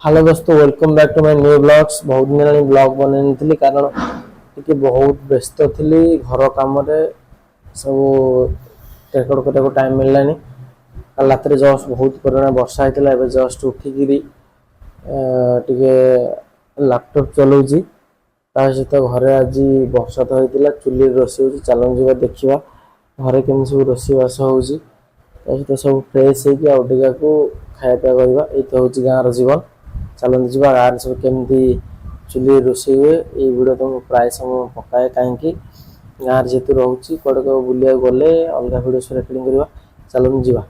Hello दोस्तों, welcome back to my new blogs. बहुत दिन हेलानी ब्लॉग बनै नथिली कारण टिके बहुत व्यस्त थिली घर काम रे सब रेकॉर्ड करने को टाइम मिललानी। कल रात जस्ट बहुत परिमाण वर्षा होता है। जस्ट उठिकी टिके लैपटॉप चलाऊँगी सहित घरे आज वर्षा तो होता चुली रोषे हो चलन जा देखा घरे केमी सब रोषेबास हो सब फ्रेश होगा को खाया पीया करवा। ये तो हूँ गाँव जीवन। चलते जा गाँव सब केमती चुली रोषे हुए ये वीडियो तो प्राय समय पकाए कहीं गाँव जेहतु रोचे कड़े बुलिया गले अलग वीडियो सब रेकर्डिंग करवा। चलते जा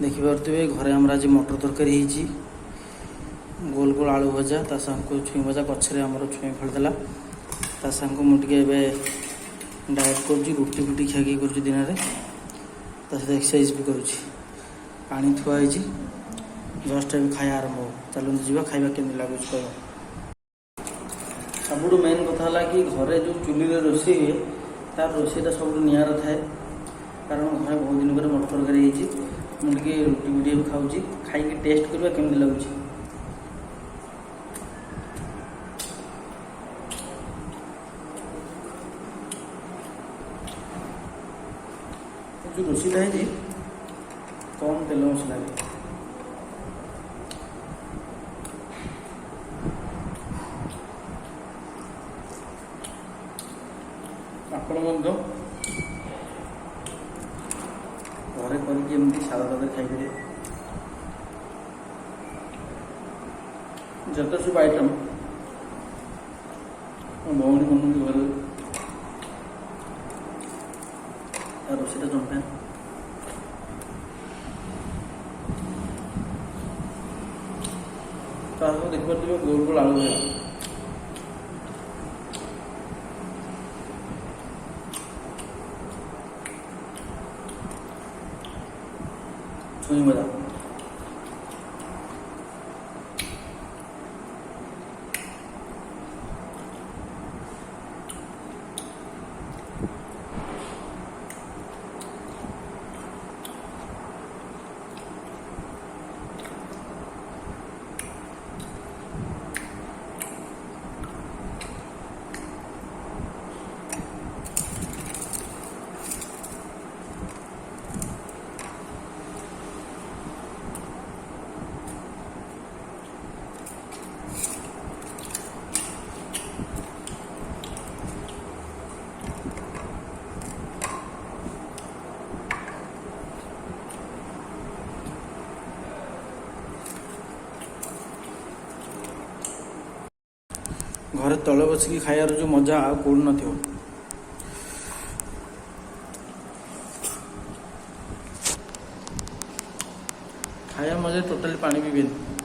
देखिपे घरे आम आज मटर तरकारी गोल गोल आलू भजा ता को छुई भजा गचरे आम छुई फलता ता मुझे डाएट कर रुटी फुटी खियाखी कर दिन में एक्सरसाइज भी करुँच पानी थुआई जस्ट अभी खाया आरंभ हो। चलते जा खाଇବା केमती लगुच कह। सब मेन कथा है कि घरे जो चुली रोषे हुए तार रोषेटा सब निआरा थाए कारण घर बहुत दिन पर मटर तरकारी मुझे रुटी फुटी भी खाऊँ खाई टेस्ट करवा केमती लगुच। जो रोषेटा है कम तेल मसला आपण घरे करमती सादा तक खाई जत सब आइटम भौणी बन घर रोषेटा जमपे देखिए गोल गोल आलू है छुई मजा घरे तले बसिकी खायार जो मजा कौन न खाया मजा टोटाली पानी पीबेनी।